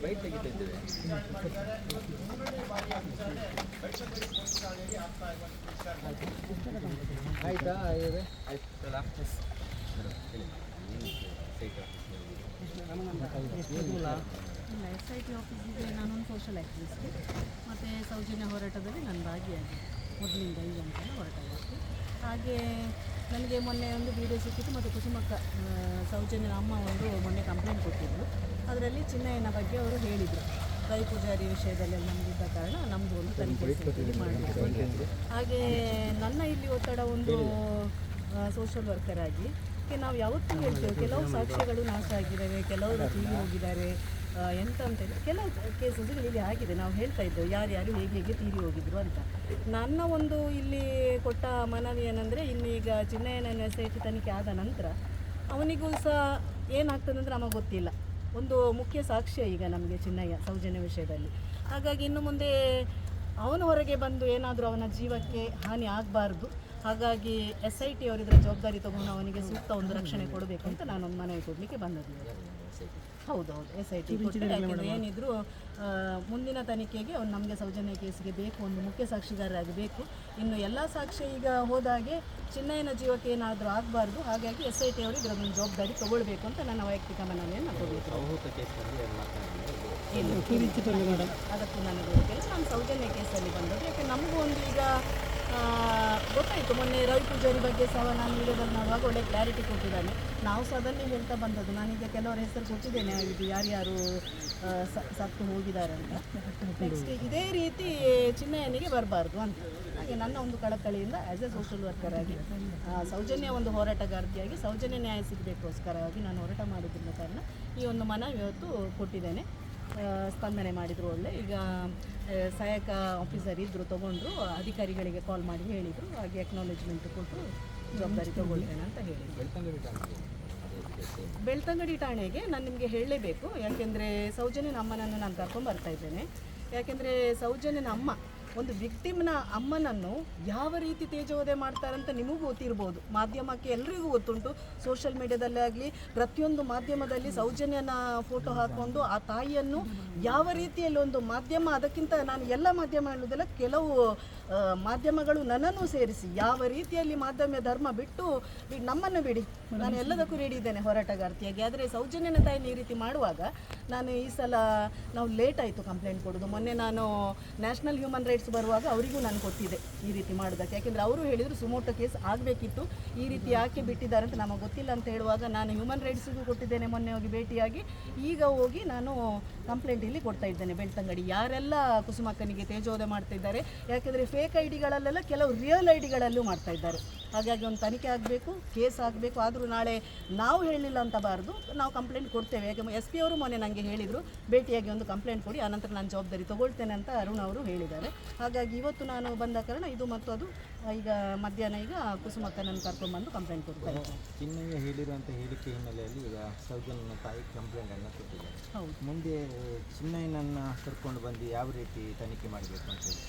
Byte ತೆಗಿತಿದ್ದೇವೆ. ಆಯ್ತಾ? ಆಯ್ತಲ್ಲ? SIT ಆಫೀಸಿಗೆ ನಾನೊಂದು ಸೋಷಲ್ ಆ್ಯಕ್ಟಿವಿಸ್ಟ್, ಮತ್ತು ಸೌಜನ್ಯ ಹೋರಾಟದಲ್ಲಿ ನಾನು ಭಾಗಿಯಾಗಿ ಮೊದಲಿಂದ ಈಗ ಅಂತೆಲ್ಲ ಹೊರಟಾಗಿತ್ತು. ಹಾಗೆ ನನಗೆ ಮೊನ್ನೆ ಒಂದು ವಿಡಿಯೋ ಸಿಕ್ಕಿತ್ತು, ಮತ್ತು ಕುಸುಮಕ್ಕ ಸೌಜನ್ಯನ ಅಮ್ಮ ಒಂದು ಮೊನ್ನೆ ಕಂಪ್ಲೇಂಟ್ ಕೊಟ್ಟಿದ್ದರು. ಅದರಲ್ಲಿ ಚಿನ್ನಯ್ಯನ ಬಗ್ಗೆ ಅವರು ಹೇಳಿದರು, ರವಿ ಪೂಜಾರಿ ವಿಷಯದಲ್ಲೆಲ್ಲ ನಮಗಿದ್ದ ಕಾರಣ ನಮ್ಮದು ಒಂದು ತನಿಖೆ ಮಾಡಬೇಕು. ಹಾಗೆ ನನ್ನ ಇಲ್ಲಿ ಒತ್ತಡ ಒಂದು ಸೋಷಲ್ ವರ್ಕರ್ ಆಗಿ ನಾವು ಯಾವತ್ತೂ ಹೇಳ್ತೇವೆ, ಕೆಲವು ಸಾಕ್ಷ್ಯಗಳು ನಾಶ ಆಗಿದ್ದಾವೆ, ಕೆಲವರು ತೀರಿ ಹೋಗಿದ್ದಾರೆ, ಎಂತ ಅಂತೇಳಿ ಕೆಲವು ಕೇಸಸ್ಗಳು ಇಲ್ಲಿ ಆಗಿದೆ. ನಾವು ಹೇಳ್ತಾ ಇದ್ದೇವೆ ಯಾರ್ಯಾರು ಹೇಗೆ ತೀರಿ ಹೋಗಿದ್ರು ಅಂತ. ನನ್ನ ಒಂದು ಇಲ್ಲಿ ಕೊಟ್ಟ ಮನವಿ ಏನಂದರೆ, ಇನ್ನೀಗ ಚಿನ್ನಯ್ಯನ SIT ತನಿಖೆ ಆದ ನಂತರ ಅವನಿಗೂ ಸಹ ಏನಾಗ್ತದೆ ಅಂದರೆ ನಮಗೆ ಗೊತ್ತಿಲ್ಲ. ಒಂದು ಮುಖ್ಯ ಸಾಕ್ಷ್ಯ ಈಗ ನಮಗೆ ಚಿನ್ನಯ್ಯ ಸೌಜನ್ಯ ವಿಷಯದಲ್ಲಿ. ಹಾಗಾಗಿ ಇನ್ನು ಮುಂದೆ ಅವನು ಹೊರಗೆ ಬಂದು ಏನಾದರೂ ಅವನ ಜೀವಕ್ಕೆ ಹಾನಿ ಆಗಬಾರ್ದು. ಹಾಗಾಗಿ SIT ಅವರಿದ್ರ ಜವಾಬ್ದಾರಿ ತಗೊಂಡು ಅವನಿಗೆ ಸೂಕ್ತ ಒಂದು ರಕ್ಷಣೆ ಕೊಡಬೇಕು ಅಂತ ನಾನೊಂದು ಮನವಿ ಕೊಡಲಿಕ್ಕೆ ಬಂದದ್ದು. ಹೌದೌದು, SIT ಯಾಕೆಂದರೆ ಏನಿದ್ರು ಮುಂದಿನ ತನಿಖೆಗೆ ಅವ್ನು ನಮಗೆ ಸೌಜನ್ಯ ಕೇಸಿಗೆ ಬೇಕು, ಒಂದು ಮುಖ್ಯ ಸಾಕ್ಷಿಗಾರರಾಗಿ ಬೇಕು. ಇನ್ನು ಎಲ್ಲ ಸಾಕ್ಷ್ಯ ಈಗ ಹೋದಾಗೆ ಚಿನ್ನಯ್ಯನ ಜೀವಕ್ಕೆ ಏನಾದರೂ ಆಗಬಾರ್ದು. ಹಾಗಾಗಿ SIT ಅವರು ಇದರೊಂದು ಜವಾಬ್ದಾರಿ ತಗೊಳ್ಬೇಕು ಅಂತ ನನ್ನ ವೈಯಕ್ತಿಕ ಮನವಿಯನ್ನು ಕೊಡಬೇಕು. ಅದಕ್ಕೂ ನನಗೆ ಗೊತ್ತಿಲ್ಲ, ನಾನು ಸೌಜನ್ಯ ಕೇಸಲ್ಲಿ ಬಂದದ್ದು. ಯಾಕೆ ನಮಗೂ ಒಂದು ಈಗ ಗೊತ್ತಾಯಿತು, ಮೊನ್ನೆ ರವಿ ಪೂಜಾರಿ ಬಗ್ಗೆ ಸಹ ನಾನು ವಿಡಿಯೋದಲ್ಲಿ ಮಾಡುವಾಗ ಒಳ್ಳೆ ಕ್ಲಾರಿಟಿ ಕೊಟ್ಟಿದ್ದಾನೆ. ನಾವು ಸಹ ಅದನ್ನೇ ಹೇಳ್ತಾ ಬಂದದ್ದು. ನಾನೀಗ ಕೆಲವರ ಹೆಸರು ಕೊಟ್ಟಿದ್ದೇನೆ, ಇದು ಯಾರ್ಯಾರು ಸತ್ತು ಹೋಗಿದ್ದಾರೆ ಅಂತ. ನೆಕ್ಸ್ಟ್ ಇದೇ ರೀತಿ ಚಿನ್ನಯ್ಯನಿಗೆ ಬರಬಾರ್ದು ಅಂತ. ಹಾಗೆ ನನ್ನ ಒಂದು ಕಳಕಳಿಯಿಂದ ಆ್ಯಸ್ ಎ ಸೋಷಲ್ ವರ್ಕರ್ ಆಗಿ, ಸೌಜನ್ಯ ಒಂದು ಹೋರಾಟಗಾರ್ತಿಯಾಗಿ ಸೌಜನ್ಯ ನ್ಯಾಯ ಸಿಗಬೇಕೋಸ್ಕರವಾಗಿ ನಾನು ಹೋರಾಟ ಮಾಡಿದ್ದಿರುವ ಕಾರಣ ಈ ಒಂದು ಮನವಿ ಇವತ್ತು ಕೊಟ್ಟಿದ್ದೇನೆ. ಸ್ಪಂದನೆ ಮಾಡಿದರು ಒಳ್ಳೆ. ಈಗ ಸಹಾಯಕ ಆಫೀಸರ್ ಇದ್ದರು, ತೊಗೊಂಡ್ರು, ಅಧಿಕಾರಿಗಳಿಗೆ ಕಾಲ್ ಮಾಡಿ ಹೇಳಿದರು. ಹಾಗೆ ಅಕ್ನಾಲೇಜ್ಮೆಂಟ್ ಕೊಟ್ಟು ಜವಾಬ್ದಾರಿ ತೊಗೊಳ್ತೇನೆ ಅಂತ ಹೇಳಿದರು. ಬೆಳ್ತಂಗಡಿ ಠಾಣೆಗೆ ನಾನು ನಿಮಗೆ ಹೇಳಲೇಬೇಕು, ಯಾಕೆಂದರೆ ಸೌಜನ್ಯನ ಅಮ್ಮನನ್ನು ನಾನು ಕರ್ಕೊಂಡ್ಬರ್ತಾ ಇದ್ದೇನೆ. ಯಾಕೆಂದರೆ ಸೌಜನ್ಯನ ಅಮ್ಮ ಒಂದು ವಿಕ್ಟಿಮ್ನ ಅಮ್ಮನನ್ನು ಯಾವ ರೀತಿ ತೇಜೋವಧೆ ಮಾಡ್ತಾರಂತ ನಿಮಗೂ ಗೊತ್ತಿರ್ಬೋದು. ಮಾಧ್ಯಮಕ್ಕೆ ಎಲ್ರಿಗೂ ಗೊತ್ತುಂಟು, ಸೋಷಿಯಲ್ ಮೀಡಿಯಾದಲ್ಲೇ ಆಗಲಿ ಪ್ರತಿಯೊಂದು ಮಾಧ್ಯಮದಲ್ಲಿ ಸೌಜನ್ಯನ ಫೋಟೋ ಹಾಕ್ಕೊಂಡು ಆ ತಾಯಿಯನ್ನು ಯಾವ ರೀತಿಯಲ್ಲಿ ಒಂದು ಮಾಧ್ಯಮ, ಅದಕ್ಕಿಂತ ನಾನು ಎಲ್ಲ ಮಾಧ್ಯಮ ಹೇಳೋದಿಲ್ಲ, ಕೆಲವು ಮಾಧ್ಯಮಗಳು ನನ್ನನ್ನು ಸೇರಿಸಿ ಯಾವ ರೀತಿಯಲ್ಲಿ ಮಾಧ್ಯಮ ಧರ್ಮ ಬಿಟ್ಟು ನಮ್ಮನ್ನು ಬಿಡಿ, ನಾನು ಎಲ್ಲದಕ್ಕೂ ರೆಡಿ ಇದ್ದೇನೆ ಹೋರಾಟಗಾರ್ತಿಯಾಗಿ. ಆದರೆ ಸೌಜನ್ಯನ ತಾಯಿನ ಈ ರೀತಿ ಮಾಡುವಾಗ ನಾನು ಈ ಸಲ ನಾವು ಲೇಟ್ ಆಯಿತು ಕಂಪ್ಲೇಂಟ್ ಕೊಡೋದು. ಮೊನ್ನೆ ನಾನು ನ್ಯಾಷನಲ್ ಹ್ಯೂಮನ್ ರೈಟ್ಸ್ ಬರುವಾಗ ಅವರಿಗೂ ನಾನು ಕೊಟ್ಟಿದ್ದೆ ಈ ರೀತಿ ಮಾಡೋದಕ್ಕೆ. ಯಾಕೆಂದರೆ ಅವರು ಹೇಳಿದರು ಸುಮೋಟೋ ಕೇಸ್ ಆಗಬೇಕಿತ್ತು, ಈ ರೀತಿ ಯಾಕೆ ಬಿಟ್ಟಿದ್ದಾರೆ ಅಂತ ನಮಗೆ ಗೊತ್ತಿಲ್ಲ ಅಂತ ಹೇಳುವಾಗ ನಾನು ಹ್ಯೂಮನ್ ರೈಟ್ಸಿಗೂ ಕೊಟ್ಟಿದ್ದೇನೆ ಮೊನ್ನೆ ಹೋಗಿ ಭೇಟಿಯಾಗಿ. ಈಗ ಹೋಗಿ ನಾನು ಕಂಪ್ಲೇಂಟ್ ಇಲ್ಲಿ ಕೊಡ್ತಾ ಇದ್ದೇನೆ ಬೆಳ್ತಂಗಡಿ. ಯಾರೆಲ್ಲ ಕುಸುಮಕ್ಕನಿಗೆ ತೇಜೋವಧೆ ಮಾಡ್ತಿದ್ದಾರೆ, ಯಾಕೆಂದರೆ ಫೇಕ್ ಐಡಿಗಳಲ್ಲೆಲ್ಲ ಕೆಲವು ರಿಯಲ್ ಐಡಿಗಳಲ್ಲೂ ಮಾಡ್ತಾ ಇದ್ದಾರೆ. ಹಾಗಾಗಿ ಒಂದು ತನಿಖೆ ಆಗಬೇಕು, ಕೇಸ್ ಆಗಬೇಕು. ಆದರೂ ನಾಳೆ ನಾವು ಹೇಳಲಿಲ್ಲ ಅಂತ ಬಾರ್ದು, ನಾವು ಕಂಪ್ಲೇಂಟ್ ಕೊಡ್ತೇವೆ. ಯಾಕೆ SP ಅವರು ಮೊನ್ನೆ ನನಗೆ ಹೇಳಿದರು ಭೇಟಿಯಾಗಿ ಒಂದು ಕಂಪ್ಲೇಂಟ್ ಕೊಡಿ, ಆನಂತರ ನಾನು ಜವಾಬ್ದಾರಿ ತೊಗೊಳ್ತೇನೆ ಅಂತ ಅರುಣ್ ಅವರು ಹೇಳಿದ್ದಾರೆ. ಹಾಗಾಗಿ ಇವತ್ತು ನಾನು ಬಂದ ಕಾರಣ ಇದು ಮತ್ತು ಅದು ಈಗ ಮಧ್ಯಾಹ್ನ ಈಗ ಕುಸುಮಕ್ಕನನ್ನು ಕರ್ಕೊಂಡ್ಬಂದು ಕಂಪ್ಲೇಂಟ್ ಕೊಡ್ತಾ ಇದ್ದಾರೆ. ಚಿನ್ನಯ್ಯ ಹೇಳಿರುವಂಥ ಹೇಳಿಕೆ ಹಿನ್ನೆಲೆಯಲ್ಲಿ ಈಗ ಸೌಜನ್ಯನ ತಾಯಿ ಕಂಪ್ಲೇಂಟನ್ನು ಕೊಟ್ಟಿದ್ದಾರೆ. ಹೌದು, ಮುಂದೆ ಚಿನ್ನಯ್ಯನನ್ನು ಕರ್ಕೊಂಡು ಬಂದು ಯಾವ ರೀತಿ ತನಿಖೆ ಮಾಡಬೇಕು ಅಂತ ಹೇಳಿ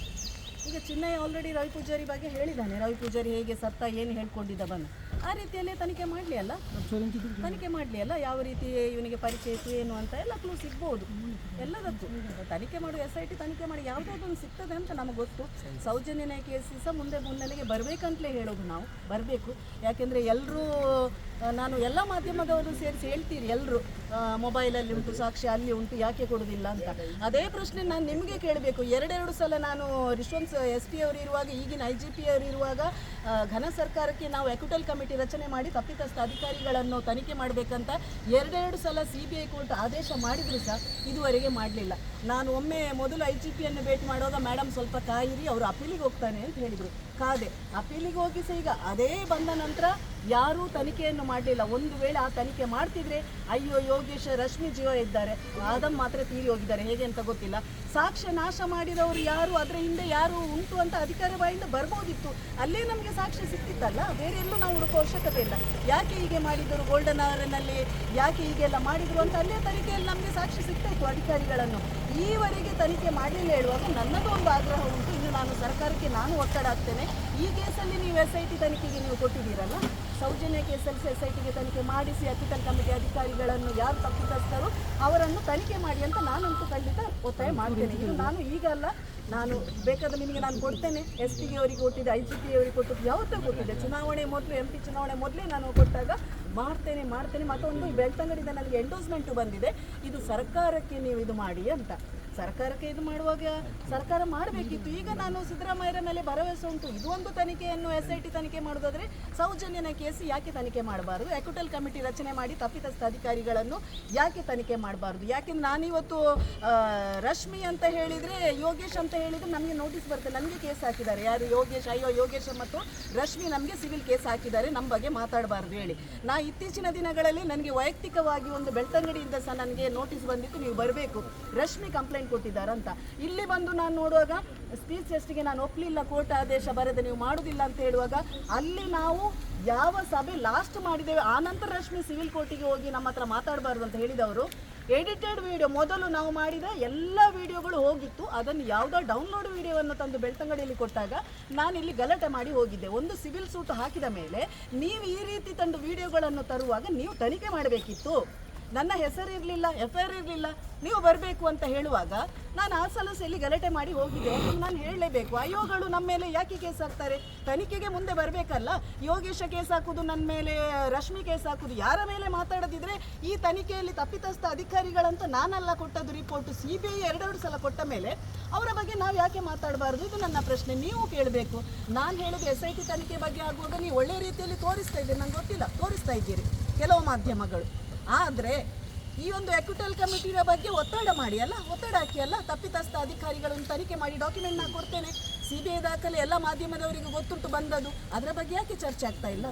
ಈಗ ಚಿನ್ನಯ್ಯ ಆಲ್ರೆಡಿ ರವಿ ಪೂಜಾರಿ ಬಗ್ಗೆ ಹೇಳಿದ್ದಾನೆ. ರವಿ ಪೂಜಾರಿ ಹೇಗೆ ಸತ್ತ, ಏನು ಹೇಳ್ಕೊಂಡಿದ್ದ ಬಂದು ಆ ರೀತಿಯಲ್ಲೇ ತನಿಖೆ ಮಾಡಲಿ ಅಲ್ಲ, ತನಿಖೆ ಮಾಡಲಿ ಅಲ್ಲ, ಯಾವ ರೀತಿ ಇವನಿಗೆ ಪರಿಚಯ ಇತ್ತು ಏನು ಅಂತ ಎಲ್ಲ ಕ್ಲೂ ಸಿಗ್ಬೋದು ಎಲ್ಲದಕ್ಕೂ. ತನಿಖೆ ಮಾಡು, SIT ತನಿಖೆ ಮಾಡಿ ಯಾವುದಾದ್ರೂ ಸಿಗ್ತದೆ ಅಂತ ನಮಗೆ ಗೊತ್ತು. ಸೌಜನ್ಯನ ಕೇಸ್ ಸಹ ಮುಂದೆ ಮುನ್ನೆಲೆಗೆ ಬರಬೇಕಂತಲೇ ಹೇಳೋದು, ನಾವು ಬರಬೇಕು. ಯಾಕೆಂದರೆ ಎಲ್ಲರೂ, ನಾನು ಎಲ್ಲ ಮಾಧ್ಯಮದವರು ಸೇರಿಸಿ ಹೇಳ್ತೀರಿ, ಎಲ್ಲರೂ ಮೊಬೈಲಲ್ಲಿ ಉಂಟು ಸಾಕ್ಷಿ, ಅಲ್ಲಿ ಉಂಟು, ಯಾಕೆ ಕೊಡೋದಿಲ್ಲ ಅಂತ. ಅದೇ ಪ್ರಶ್ನೆ ನಾನು ನಿಮಗೆ ಕೇಳಬೇಕು. ಎರಡೆರಡು ಸಲ ನಾನು ರಿಶ್ವಂತ್ SP ಅವರು ಇರುವಾಗ, ಈಗಿನ IGP ಅವರು ಇರುವಾಗ ಘನ ಸರ್ಕಾರಕ್ಕೆ ನಾವು ಎಕ್ವಿಟಲ್ ಕಮಿಟಿ ರಚನೆ ಮಾಡಿ ತಪ್ಪಿತಸ್ಥ ಅಧಿಕಾರಿಗಳನ್ನು ತನಿಖೆ ಮಾಡಬೇಕಂತ ಎರಡೆರಡು ಸಲ CBI ಕೋರ್ಟ್ ಆದೇಶ ಮಾಡಿದರೂ ಸಹ ಇದುವರೆಗೆ ಮಾಡಲಿಲ್ಲ. ನಾನು ಒಮ್ಮೆ ಮೊದಲು IGPಯನ್ನು ಭೇಟಿ ಮಾಡುವಾಗ ಮೇಡಮ್ ಸ್ವಲ್ಪ ಕಾಯಿರಿ, ಅವರು ಅಪೀಲಿಗೆ ಹೋಗ್ತಾನೆ ಅಂತ ಹೇಳಿದರು. ಕಾದೆ, ಅಪೀಲಿಗೆ ಹೋಗಿ ಸಹ ಈಗ ಅದೇ ಬಂದ ನಂತರ ಯಾರೂ ತನಿಖೆಯನ್ನು ಮಾಡಲಿಲ್ಲ. ಒಂದು ವೇಳೆ ಆ ತನಿಖೆ ಮಾಡ್ತಿದ್ರೆ ಅಯ್ಯೋ ಯೋಗೇಶ್ ರಶ್ಮಿ ಜೀವ ಇದ್ದಾರೆ, ಆದಮ್ ಮಾತ್ರ ತೀರಿ ಹೋಗಿದ್ದಾರೆ, ಹೇಗೆ ಅಂತ ಗೊತ್ತಿಲ್ಲ. ಸಾಕ್ಷ್ಯ ನಾಶ ಮಾಡಿದವರು ಯಾರು, ಅದರ ಹಿಂದೆ ಯಾರು ಉಂಟು ಅಂತ ಅಧಿಕಾರಿ ಬಾಯಿಂದ ಬರ್ಬೋದಿತ್ತು. ಅಲ್ಲೇ ನಮಗೆ ಸಾಕ್ಷ್ಯ ಸಿಕ್ತಿತ್ತಲ್ಲ, ಬೇರೆ ಎಲ್ಲೂ ನಾವು ಹುಡುಕೋ ಅವಶ್ಯಕತೆ ಇಲ್ಲ. ಯಾಕೆ ಹೀಗೆ ಮಾಡಿದರು, ಗೋಲ್ಡನ್ ಅವರ್ನಲ್ಲಿ ಯಾಕೆ ಹೀಗೆಲ್ಲ ಮಾಡಿದರು ಅಂತ ಅಲ್ಲೇ ತನಿಖೆಯಲ್ಲಿ ನಮಗೆ ಸಾಕ್ಷ್ಯ ಸಿಗ್ತಾಯಿತ್ತು ಅಧಿಕಾರಿಗಳನ್ನು. ಈವರೆಗೆ ತನಿಖೆ ಮಾಡಲಿಲ್ಲ ಹೇಳುವಾಗ ನನ್ನದು ಒಂದು ಆಗ್ರಹ ಉಂಟು. ಇನ್ನು ನಾನು ಸರ್ಕಾರಕ್ಕೆ ನಾನು ಒತ್ತಡ ಹಾಕ್ತೇನೆ. ಈ ಕೇಸಲ್ಲಿ ನೀವು SIT ತನಿಖೆಗೆ ನೀವು ಕೊಟ್ಟಿದ್ದೀರಲ್ಲ, ಸೌಜನ್ಯ ಕೇಸಲ್ಲಿ SITಗೆ ತನಿಖೆ ಮಾಡಿಸಿ ಅಕ್ವಿಟಲ್ ಕಮಿಟಿ ಅಧಿಕಾರಿಗಳನ್ನು ಯಾರು ತಪ್ಪಿತಸ್ಥರು ಅವರನ್ನು ತನಿಖೆ ಮಾಡಿ ಅಂತ ನಾನಂತೂ ಖಂಡಿತ ಒತ್ತಾಯ ಮಾಡ್ತೇನೆ. ಇದು ನಾನು ಈಗ ಅಲ್ಲ, ನಾನು ಬೇಕಾದ್ರೆ ನಿಮಗೆ ನಾನು ಕೊಡ್ತೇನೆ. SPಗೆ ಅವರಿಗೆ ಕೊಟ್ಟಿದ್ದೆ, IGP ಅವರಿಗೆ ಕೊಟ್ಟಿದ್ದು, ಯಾವತ್ತೂ ಕೊಟ್ಟಿದ್ದೆ. ಚುನಾವಣೆ ಮೊದಲು MP ಚುನಾವಣೆ ಮೊದಲೇ ನಾನು ಕೊಟ್ಟಾಗ ಮಾಡ್ತೇನೆ. ಮತ್ತೊಂದು ಬೆಳ್ತಂಗಡಿಯಿಂದ ನನಗೆ ಎಂಡೋಸ್ಮೆಂಟು ಬಂದಿದೆ, ಇದು ಸರ್ಕಾರಕ್ಕೆ ನೀವು ಇದು ಮಾಡಿ ಅಂತ. ಸರ್ಕಾರಕ್ಕೆ ಇದು ಮಾಡುವಾಗ ಸರ್ಕಾರ ಮಾಡಬೇಕಿತ್ತು. ಈಗ ನಾನು ಸಿದ್ದರಾಮಯ್ಯರ ಮೇಲೆ ಭರವಸೆ ಉಂಟು. ಇದು ಒಂದು ತನಿಖೆಯನ್ನು SIT ತನಿಖೆ ಮಾಡೋದಾದರೆ ಸೌಜನ್ಯನ ಕೇಸ್ ಯಾಕೆ ತನಿಖೆ ಮಾಡಬಾರ್ದು? ಅಕ್ವಿಟಲ್ ಕಮಿಟಿ ರಚನೆ ಮಾಡಿ ತಪ್ಪಿತಸ್ಥ ಅಧಿಕಾರಿಗಳನ್ನು ಯಾಕೆ ತನಿಖೆ ಮಾಡಬಾರ್ದು? ಯಾಕೆಂದ್ರೆ ನಾನಿವತ್ತು ರಶ್ಮಿ ಅಂತ ಹೇಳಿದರೆ, ಯೋಗೇಶ್ ಅಂತ ಹೇಳಿದರೆ ನಮಗೆ ನೋಟಿಸ್ ಬರುತ್ತೆ, ನನಗೆ ಕೇಸ್ ಹಾಕಿದ್ದಾರೆ. ಯಾರು? ಯೋಗೇಶ್ ಮತ್ತು ರಶ್ಮಿ ನಮಗೆ ಸಿವಿಲ್ ಕೇಸ್ ಹಾಕಿದ್ದಾರೆ, ನಮ್ಮ ಬಗ್ಗೆ ಮಾತಾಡಬಾರ್ದು ಹೇಳಿ. ಇತ್ತೀಚಿನ ದಿನಗಳಲ್ಲಿ ನನಗೆ ವೈಯಕ್ತಿಕವಾಗಿ ಒಂದು ಬೆಳ್ತಂಗಡಿಯಿಂದ ಸಹ ನನಗೆ ನೋಟಿಸ್ ಬಂದಿತ್ತು, ನೀವು ಬರಬೇಕು, ರಶ್ಮಿ ಕಂಪ್ಲೇಂಟ್ ಕೊಟ್ಟಿದ್ದಾರಂತ. ಇಲ್ಲಿ ಬಂದು ನಾನು ನೋಡುವಾಗ ಸ್ಪೀಚ್ ಟೆಸ್ಟ್ಗೆ ನಾನು ಒಪ್ಪಲಿಲ್ಲ, ಕೋರ್ಟ್ ಆದೇಶ ಬರೆದು ನೀವು ಮಾಡುವುದಿಲ್ಲ ಅಂತ ಹೇಳುವಾಗ ಅಲ್ಲಿ ನಾವು ಯಾವ ಸಭೆ ಲಾಸ್ಟ್ ಮಾಡಿದ್ದೇವೆ ಆ ನಂತರ ರಶ್ಮಿ ಸಿವಿಲ್ ಕೋರ್ಟಿಗೆ ಹೋಗಿ ನಮ್ಮ ಹತ್ರ ಮಾತಾಡಬಾರ್ದು ಅಂತ ಹೇಳಿದವರು. ಎಡಿಟೆಡ್ ವಿಡಿಯೋ ಮೊದಲು ನಾವು ಮಾಡಿದ ಎಲ್ಲ ವಿಡಿಯೋಗಳು ಹೋಗಿತ್ತು, ಅದನ್ನು ಯಾವುದೋ ಡೌನ್ಲೋಡ್ ವಿಡಿಯೋವನ್ನು ತಂದು ಬೆಳ್ತಂಗಡಿಯಲ್ಲಿ ಕೊಟ್ಟಾಗ ನಾನು ಇಲ್ಲಿ ಗಲಾಟೆ ಮಾಡಿ ಹೋಗಿದ್ದೆ. ಒಂದು ಸಿವಿಲ್ ಸೂಟ್ ಹಾಕಿದ ಮೇಲೆ ನೀವು ಈ ರೀತಿ ತಂದು ವಿಡಿಯೋಗಳನ್ನು ತರುವಾಗ ನೀವು ತನಿಖೆ ಮಾಡಬೇಕಿತ್ತು. ನನ್ನ ಹೆಸರು ಇರಲಿಲ್ಲ, FIR ಇರಲಿಲ್ಲ, ನೀವು ಬರಬೇಕು ಅಂತ ಹೇಳುವಾಗ ನಾನು ಆ ಸಲಸೆಯಲ್ಲಿ ಗಲಾಟೆ ಮಾಡಿ ಹೋಗಿದ್ದೆ. ನಾನು ಹೇಳಲೇಬೇಕು, ಅಯೋಗಳು ನಮ್ಮ ಮೇಲೆ ಯಾಕೆ ಕೇಸ್ ಹಾಕ್ತಾರೆ? ತನಿಖೆಗೆ ಮುಂದೆ ಬರಬೇಕಲ್ಲ. ಯೋಗೇಶ ಕೇಸ್ ಹಾಕೋದು, ನನ್ನ ಮೇಲೆ ರಶ್ಮಿ ಕೇಸ್ ಹಾಕೋದು, ಯಾರ ಮೇಲೆ ಮಾತಾಡದಿದ್ರೆ ಈ ತನಿಖೆಯಲ್ಲಿ ತಪ್ಪಿತಸ್ಥ ಅಧಿಕಾರಿಗಳಂತ ನಾನೆಲ್ಲ ಕೊಟ್ಟದ್ದು ರಿಪೋರ್ಟು CBI 2 ಸಲ ಕೊಟ್ಟ ಮೇಲೆ ಅವರ ಬಗ್ಗೆ ನಾವು ಯಾಕೆ ಮಾತಾಡಬಾರ್ದು? ಇದು ನನ್ನ ಪ್ರಶ್ನೆ, ನೀವು ಕೇಳಬೇಕು. ನಾನು ಹೇಳೋದು SIT ತನಿಖೆ ಬಗ್ಗೆ ಆಗುವಾಗ ನೀವು ಒಳ್ಳೆ ರೀತಿಯಲ್ಲಿ ತೋರಿಸ್ತಾ ಇದ್ದೀರಿ, ನಂಗೆ ಗೊತ್ತಿಲ್ಲ, ತೋರಿಸ್ತಾ ಇದ್ದೀರಿ ಕೆಲವು ಮಾಧ್ಯಮಗಳು. ಆದರೆ ಈ ಒಂದು ಅಕ್ವಿಟಲ್ ಕಮಿಟಿಯ ಬಗ್ಗೆ ಒತ್ತಡ ಮಾಡಿ ಅಲ್ಲ, ಒತ್ತಡ ಹಾಕಿ ಅಲ್ಲ, ತಪ್ಪಿತಸ್ಥ ಅಧಿಕಾರಿಗಳನ್ನು ತನಿಖೆ ಮಾಡಿ ಡಾಕ್ಯುಮೆಂಟ್ ನಾನು ಕೊಡ್ತೇನೆ, CBI ದಾಖಲೆ ಎಲ್ಲ ಮಾಧ್ಯಮದವರಿಗೆ ಗೊತ್ತುಂಟು ಬಂದದ್ದು, ಅದರ ಬಗ್ಗೆ ಯಾಕೆ ಚರ್ಚೆ ಆಗ್ತಾ ಇಲ್ಲ?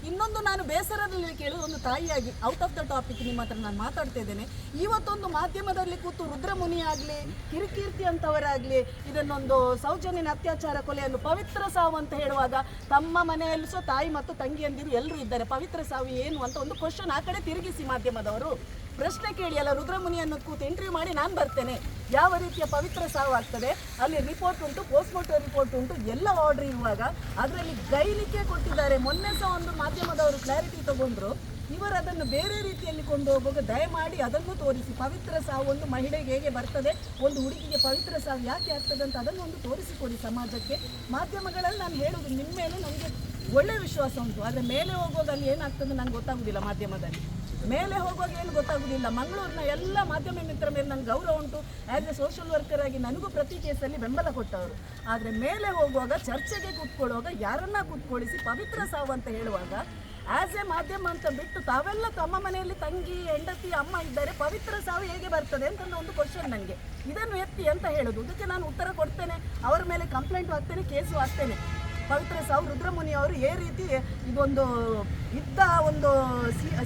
ಇನ್ನೊಂದು ನಾನು ಬೇಸರದಲ್ಲಿ ಕೇಳೋದು, ಒಂದು ತಾಯಿಯಾಗಿ ಔಟ್ ಆಫ್ ದ ಟಾಪಿಕ್ ನಿಮ್ಮ ಹತ್ರ ನಾನು ಮಾತಾಡ್ತಾ ಇದ್ದೇನೆ. ಇವತ್ತೊಂದು ಮಾಧ್ಯಮದಲ್ಲಿ ಕೂತು ರುದ್ರಮುನಿ ಆಗಲಿ, ಕಿರಿಕೀರ್ತಿ ಅಂತವರಾಗಲಿ ಇದನ್ನೊಂದು ಸೌಜನ್ಯನ ಅತ್ಯಾಚಾರ ಕೊಲೆಯನ್ನು ಪವಿತ್ರ ಸಾವು ಅಂತ ಹೇಳುವಾಗ ತಮ್ಮ ಮನೆಯಲ್ಲಿ ಸಹ ತಾಯಿ ಮತ್ತು ತಂಗಿಯಂದಿರು ಎಲ್ಲರೂ ಇದ್ದಾರೆ, ಪವಿತ್ರ ಸಾವು ಏನು ಅಂತ ಒಂದು ಕ್ವಶನ್ ಆ ಕಡೆ ತಿರುಗಿಸಿ ಮಾಧ್ಯಮದವರು ಪ್ರಶ್ನೆ ಕೇಳಿ ಅಲ್ಲ. ರುದ್ರಮುನಿಯನ್ನು ಕೂತು ಇಂಟರ್ವ್ಯೂ ಮಾಡಿ ನಾನು ಬರ್ತೇನೆ, ಯಾವ ರೀತಿಯ ಪವಿತ್ರ ಸಾವು ಆಗ್ತದೆ, ಅಲ್ಲಿ ರಿಪೋರ್ಟ್ ಉಂಟು, ಪೋಸ್ಟ್ಮಾರ್ಟಮ್ ರಿಪೋರ್ಟ್ ಉಂಟು, ಎಲ್ಲ ಆರ್ಡರ್ ಇರುವಾಗ ಅದರಲ್ಲಿ ಗೈಲಿಕೆ ಕೊಟ್ಟಿದ್ದಾರೆ. ಮೊನ್ನೆ ಸಹ ಒಂದು ಮಾಧ್ಯಮದವರು ಕ್ಲಾರಿಟಿ ತಗೊಂಡ್ರು, ಇವರು ಅದನ್ನು ಬೇರೆ ರೀತಿಯಲ್ಲಿ ಕೊಂಡು ಹೋಗುವಾಗ ದಯಮಾಡಿ ಅದನ್ನು ತೋರಿಸಿ. ಪವಿತ್ರ ಸಾವು ಒಂದು ಮಹಿಳೆಗೆ ಹೇಗೆ ಬರ್ತದೆ, ಒಂದು ಹುಡುಗಿಗೆ ಪವಿತ್ರ ಸಾವು ಯಾಕೆ ಆಗ್ತದೆ ಅಂತ ಅದನ್ನು ಒಂದು ತೋರಿಸಿಕೊಡಿ ಸಮಾಜಕ್ಕೆ. ಮಾಧ್ಯಮಗಳಲ್ಲಿ ನಾನು ಹೇಳೋದು, ನಿಮ್ಮ ಮೇಲೆ ನನಗೆ ಒಳ್ಳೆಯ ವಿಶ್ವಾಸ ಉಂಟು, ಆದರೆ ಮೇಲೆ ಹೋಗುವಾಗ ಅಲ್ಲಿ ಏನಾಗ್ತದೆ ನನಗೆ ಗೊತ್ತಾಗೋದಿಲ್ಲ. ಮಾಧ್ಯಮದಲ್ಲಿ ಮೇಲೆ ಹೋಗುವಾಗ ಏನು ಗೊತ್ತಾಗೋದಿಲ್ಲ. ಮಂಗಳೂರಿನ ಎಲ್ಲ ಮಾಧ್ಯಮ ಮಿತ್ರ ಮೇಲೆ ನನಗೆ ಗೌರವ ಉಂಟು, ಆ್ಯಸ್ ಎ ಸೋಷಿಯಲ್ ವರ್ಕರ್ ಆಗಿ ನನಗೂ ಪ್ರತಿ ಕೇಸಲ್ಲಿ ಬೆಂಬಲ ಕೊಟ್ಟವರು. ಆದರೆ ಮೇಲೆ ಹೋಗುವಾಗ ಚರ್ಚೆಗೆ ಕೂತ್ಕೊಳ್ಳುವಾಗ ಯಾರನ್ನ ಕೂತ್ಕೊಳ್ಳಿಸಿ ಪವಿತ್ರ ಸಾವು ಅಂತ ಹೇಳುವಾಗ ಆ್ಯಸ್ ಎ ಮಾಧ್ಯಮ ಅಂತ ಬಿಟ್ಟು ತಾವೆಲ್ಲ ತಮ್ಮ ಮನೆಯಲ್ಲಿ ತಂಗಿ, ಹೆಂಡತಿ, ಅಮ್ಮ ಇದ್ದಾರೆ, ಪವಿತ್ರ ಸಾವು ಹೇಗೆ ಬರ್ತದೆ ಅಂತ ಒಂದು ಕ್ವಶನ್ ನನಗೆ. ಇದನ್ನು ಎತ್ತಿ ಅಂತ ಹೇಳೋದು, ಇದಕ್ಕೆ ನಾನು ಉತ್ತರ ಕೊಡ್ತೇನೆ, ಅವರ ಮೇಲೆ ಕಂಪ್ಲೇಂಟ್ ಹಾಕ್ತೇನೆ, ಕೇಸು ಹಾಕ್ತೇನೆ. ಪವಿತ್ರ ಸಾವು ರುದ್ರಮುನಿ ಅವರು ಈ ರೀತಿ ಇದೊಂದು ಇದ್ದ ಒಂದು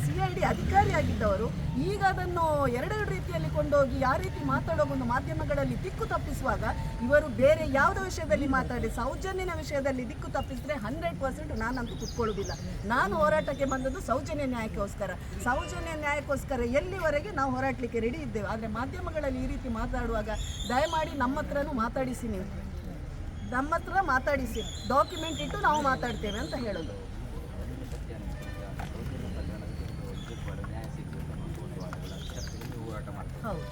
CID ಅಧಿಕಾರಿಯಾಗಿದ್ದವರು ಈಗ ಅದನ್ನು ಎರಡೆರಡು ರೀತಿಯಲ್ಲಿ ಕೊಂಡೋಗಿ ಯಾವ ರೀತಿ ಮಾತಾಡೋ ಒಂದು ಮಾಧ್ಯಮಗಳಲ್ಲಿ ದಿಕ್ಕು ತಪ್ಪಿಸುವಾಗ ಇವರು ಬೇರೆ ಯಾವುದೋ ವಿಷಯದಲ್ಲಿ ಮಾತಾಡಿ ಸೌಜನ್ಯನ ವಿಷಯದಲ್ಲಿ ದಿಕ್ಕು ತಪ್ಪಿಸಿದ್ರೆ 100% ನಾನಂತೂ ಕುತ್ಕೊಳ್ಳೋದಿಲ್ಲ. ನಾನು ಹೋರಾಟಕ್ಕೆ ಬಂದದ್ದು ಸೌಜನ್ಯ ನ್ಯಾಯಕ್ಕೋಸ್ಕರ. ಸೌಜನ್ಯ ನ್ಯಾಯಕ್ಕೋಸ್ಕರ ಎಲ್ಲಿವರೆಗೆ ನಾವು ಹೋರಾಟಲಿಕ್ಕೆ ರೆಡಿ ಇದ್ದೇವೆ. ಆದರೆ ಮಾಧ್ಯಮಗಳಲ್ಲಿ ಈ ರೀತಿ ಮಾತಾಡುವಾಗ ದಯಮಾಡಿ ನಮ್ಮ ಹತ್ರನೂ ಮಾತಾಡಿಸಿ, ನೀವು ನಮ್ಮ ಹತ್ರ ಮಾತಾಡಿಸಿ, ಡಾಕ್ಯುಮೆಂಟ್ ಇಟ್ಟು ನಾವು ಮಾತಾಡ್ತೇವೆ ಅಂತ ಹೇಳೋದು. ಹೌದು.